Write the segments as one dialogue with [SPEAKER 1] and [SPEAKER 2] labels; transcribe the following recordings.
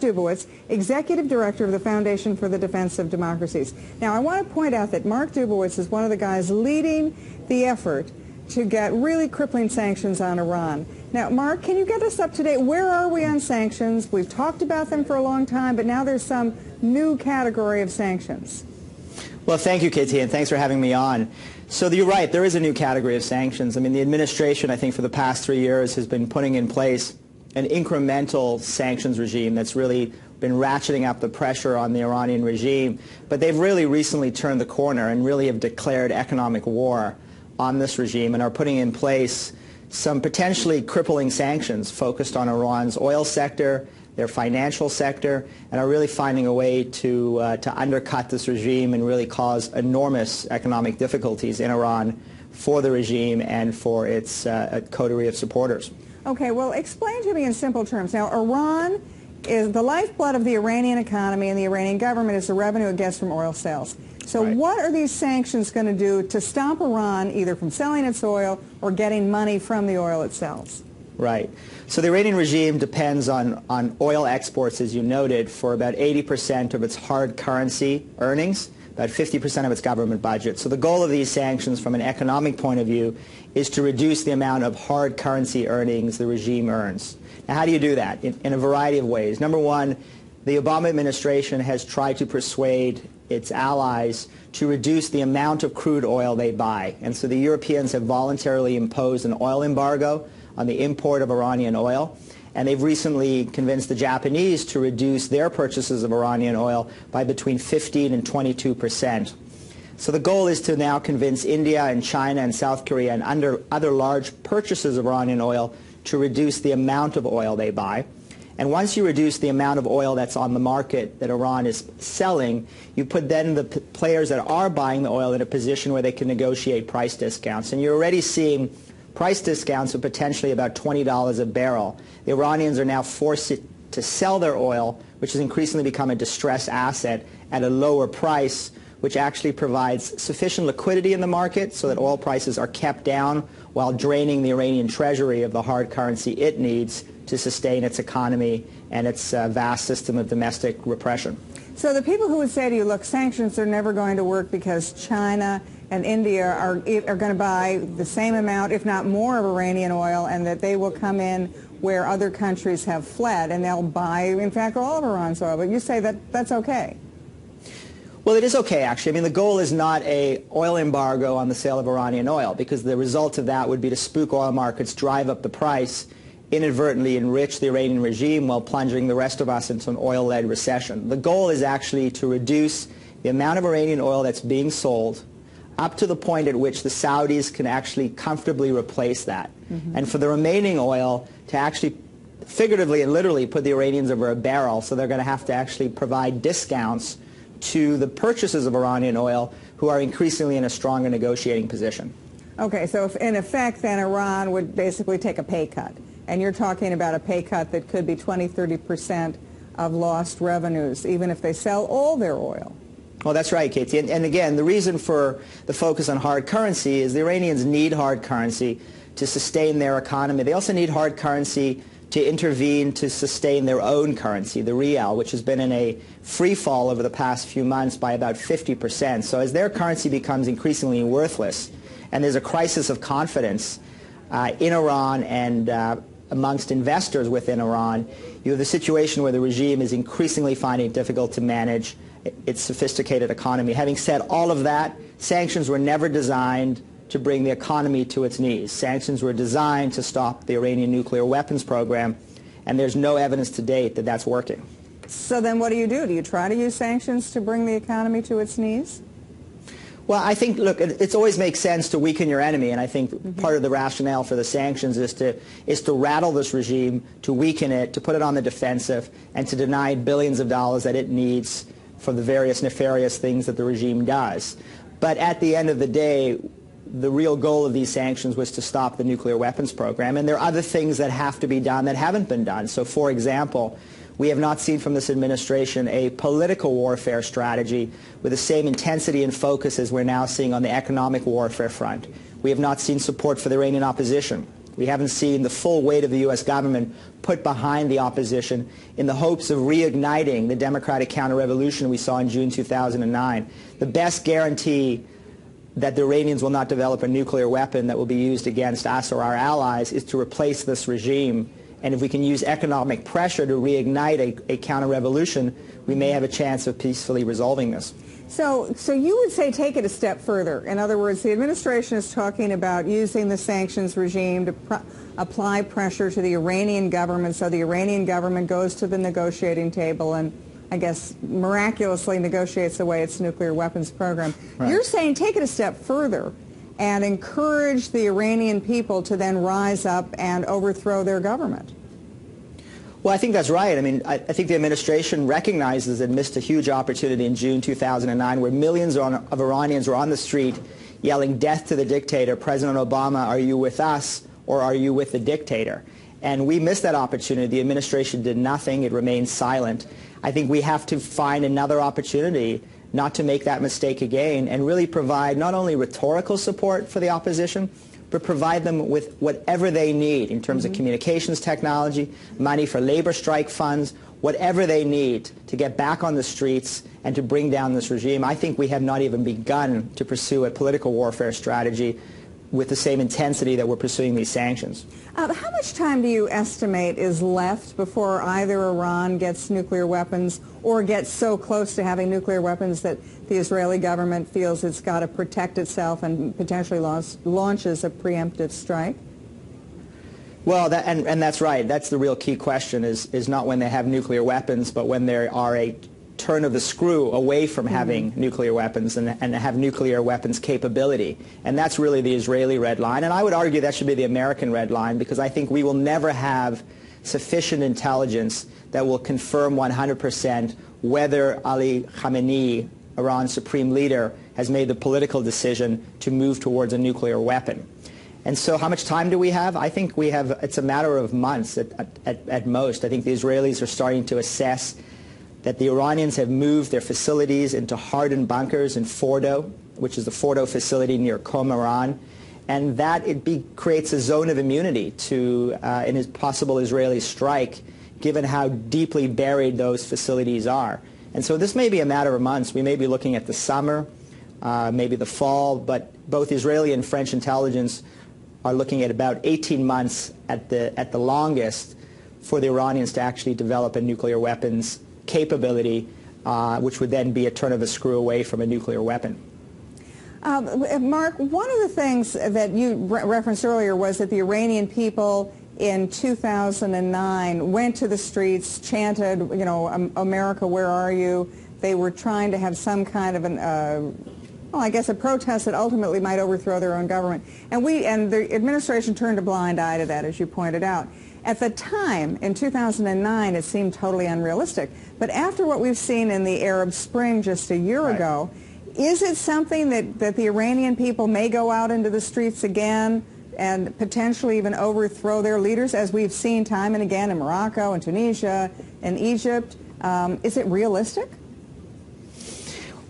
[SPEAKER 1] Dubowitz, Executive Director of the Foundation for the Defense of Democracies. Now, I want to point out that Mark Dubowitz is one of the guys leading the effort to get really crippling sanctions on Iran. Now, Mark, can you get us up to date? Where are we on sanctions? We've talked about them for a long time, but now there's some new category of sanctions.
[SPEAKER 2] Well, thank you, Katie, and thanks for having me on. So you're right, there is a new category of sanctions. I mean, the administration, I think, for the past 3 years has been putting in place an incremental sanctions regime that's really been ratcheting up the pressure on the Iranian regime. But they've really recently turned the corner and really have declared economic war on this regime and are putting in place some potentially crippling sanctions focused on Iran's oil sector, their financial sector, and are really finding a way to undercut this regime and really cause enormous economic difficulties in Iran for the regime and for its coterie of supporters.
[SPEAKER 1] Okay, well, explain to me in simple terms. Now, Iran is the lifeblood of the Iranian economy, and the Iranian government is the revenue it gets from oil sales. So
[SPEAKER 2] right.
[SPEAKER 1] What are these sanctions going to do to stop Iran either from selling its oil or getting money from the oil it sells?
[SPEAKER 2] Right. So the Iranian regime depends on oil exports, as you noted, for about 80% of its hard currency earnings, about 50% of its government budget. So the goal of these sanctions from an economic point of view is to reduce the amount of hard currency earnings the regime earns. Now, how do you do that? In a variety of ways. Number one, the Obama administration has tried to persuade its allies to reduce the amount of crude oil they buy. And so the Europeans have voluntarily imposed an oil embargo on the import of Iranian oil. And they've recently convinced the Japanese to reduce their purchases of Iranian oil by between 15 and 22%. So the goal is to now convince India and China and South Korea and other large purchasers of Iranian oil to reduce the amount of oil they buy. And once you reduce the amount of oil that's on the market that Iran is selling, you put then the players that are buying the oil in a position where they can negotiate price discounts. And you're already seeing price discounts of potentially about $20 a barrel. The Iranians are now forced to sell their oil, which has increasingly become a distressed asset, at a lower price, which actually provides sufficient liquidity in the market so that oil prices are kept down while draining the Iranian treasury of the hard currency it needs to sustain its economy and its vast system of domestic repression.
[SPEAKER 1] So the people who would say to you, look, sanctions are never going to work because China and India are going to buy the same amount, if not more, of Iranian oil, and that they will come in where other countries have fled, and they'll buy, in fact, all of Iran's oil. But you say that that's okay.
[SPEAKER 2] Well, it is okay, actually. I mean, the goal is not an oil embargo on the sale of Iranian oil, because the result of that would be to spook oil markets, drive up the price, inadvertently enrich the Iranian regime while plunging the rest of us into an oil-led recession. The goal is actually to reduce the amount of Iranian oil that's being sold up to the point at which the Saudis can actually comfortably replace that. Mm-hmm. And for the remaining oil to actually figuratively and literally put the Iranians over a barrel, so they're going to have to actually provide discounts to the purchasers of Iranian oil who are increasingly in a stronger negotiating position.
[SPEAKER 1] Okay, so if in effect then Iran would basically take a pay cut, and you're talking about a pay cut that could be 20–30% of lost revenues, even if they sell all their oil.
[SPEAKER 2] Well, that's right, Katie. And again, the reason for the focus on hard currency is the Iranians need hard currency to sustain their economy. They also need hard currency to intervene to sustain their own currency, the rial, which has been in a free fall over the past few months by about 50%. So as their currency becomes increasingly worthless, and there's a crisis of confidence in Iran and amongst investors within Iran, you have the situation where the regime is increasingly finding it difficult to manage its sophisticated economy. Having said all of that, sanctions were never designed to bring the economy to its knees. Sanctions were designed to stop the Iranian nuclear weapons program, and there's no evidence to date that that's working.
[SPEAKER 1] So then what do? Do you try to use sanctions to bring the economy to its knees?
[SPEAKER 2] Well, I think, look, it always makes sense to weaken your enemy, and I think part of the rationale for the sanctions is to rattle this regime, to weaken it, to put it on the defensive, and to deny it billions of dollars that it needs for the various nefarious things that the regime does. But at the end of the day, the real goal of these sanctions was to stop the nuclear weapons program, and there are other things that have to be done that haven't been done. So, for example, we have not seen from this administration a political warfare strategy with the same intensity and focus as we're now seeing on the economic warfare front. We have not seen support for the Iranian opposition. We haven't seen the full weight of the U.S. government put behind the opposition in the hopes of reigniting the democratic counter-revolution we saw in June 2009. The best guarantee that the Iranians will not develop a nuclear weapon that will be used against us or our allies is to replace this regime. And if we can use economic pressure to reignite a counter-revolution, we may have a chance of peacefully resolving this.
[SPEAKER 1] So you would say take it a step further. In other words, the administration is talking about using the sanctions regime to apply pressure to the Iranian government so the Iranian government goes to the negotiating table and, I guess, miraculously negotiates away its nuclear weapons program. Right. You're saying take it a step further and encourage the Iranian people to then rise up and overthrow their government.
[SPEAKER 2] Well, I think that's right. I mean, I think the administration recognizes it missed a huge opportunity in June 2009 where millions of Iranians were on the street yelling death to the dictator, President Obama, are you with us or are you with the dictator? And we missed that opportunity. The administration did nothing. It remained silent. I think we have to find another opportunity not to make that mistake again and really provide not only rhetorical support for the opposition, but provide them with whatever they need in terms of communications technology, money for labor strike funds, whatever they need to get back on the streets and to bring down this regime. I think we have not even begun to pursue a political warfare strategy with the same intensity that we're pursuing these sanctions.
[SPEAKER 1] How much time do you estimate is left before either Iran gets nuclear weapons or gets so close to having nuclear weapons that the Israeli government feels it's got to protect itself and potentially launches a preemptive strike?
[SPEAKER 2] Well, and that's right. That's the real key question is not when they have nuclear weapons, but when there are a turn of the screw away from having nuclear weapons and have nuclear weapons capability. And that's really the Israeli red line. And I would argue that should be the American red line because I think we will never have sufficient intelligence that will confirm 100% whether Ali Khamenei, Iran's supreme leader, has made the political decision to move towards a nuclear weapon. And so how much time do we have? I think we have, it's a matter of months at most. I think the Israelis are starting to assess that the Iranians have moved their facilities into hardened bunkers in Fordo, which is the Fordo facility near Qom, Iran, and that creates a zone of immunity to a possible Israeli strike, given how deeply buried those facilities are. And so this may be a matter of months. We may be looking at the summer, maybe the fall, but both Israeli and French intelligence are looking at about 18 months at the longest for the Iranians to actually develop a nuclear weapons capability, which would then be a turn of the screw away from a nuclear weapon.
[SPEAKER 1] Mark, one of the things that you referenced earlier was that the Iranian people in 2009 went to the streets, chanted, you know, America, where are you? They were trying to have some kind of an, well, I guess a protest that ultimately might overthrow their own government. And the administration turned a blind eye to that, as you pointed out. At the time, in 2009, it seemed totally unrealistic. But after what we've seen in the Arab Spring just a year ago, is it something that the Iranian people may go out into the streets again and potentially even overthrow their leaders, as we've seen time and again in Morocco and Tunisia and Egypt? Is it realistic?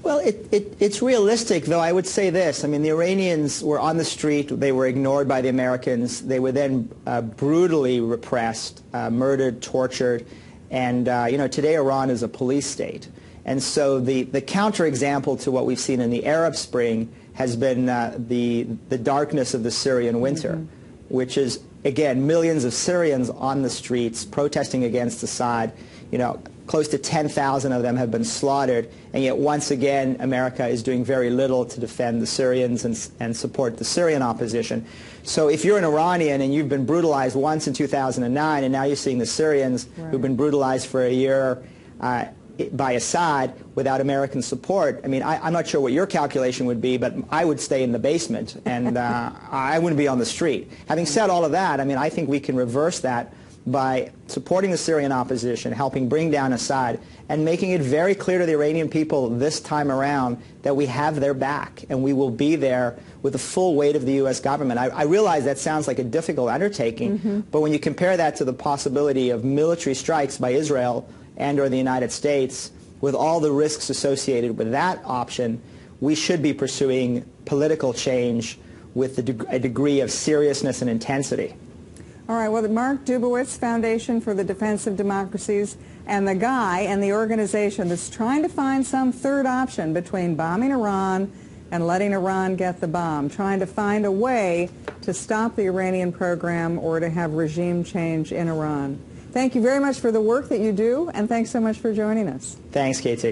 [SPEAKER 2] Well, it's realistic, though I would say this. I mean, the Iranians were on the street. They were ignored by the Americans. They were then brutally repressed, murdered, tortured. And, you know, today Iran is a police state. And so the counterexample to what we've seen in the Arab Spring has been the darkness of the Syrian winter, which is, again, millions of Syrians on the streets protesting against Assad. You know, close to 10,000 of them have been slaughtered, and yet once again America is doing very little to defend the Syrians and support the Syrian opposition. So if you're an Iranian and you've been brutalized once in 2009 and now you're seeing the Syrians who've been brutalized for a year by Assad without American support, I mean, I'm not sure what your calculation would be, but I would stay in the basement and I wouldn't be on the street. Having said all of that, I mean, I think we can reverse that by supporting the Syrian opposition, helping bring down Assad, and making it very clear to the Iranian people this time around that we have their back and we will be there with the full weight of the U.S. government. I realize that sounds like a difficult undertaking, but when you compare that to the possibility of military strikes by Israel and or the United States, with all the risks associated with that option, we should be pursuing political change with a degree of seriousness and intensity.
[SPEAKER 1] All right, well, the Mark Dubowitz Foundation for the Defense of Democracies, and the guy and the organization that's trying to find some third option between bombing Iran and letting Iran get the bomb, trying to find a way to stop the Iranian program or to have regime change in Iran. Thank you very much for the work that you do, and thanks so much for joining us.
[SPEAKER 2] Thanks, Katie.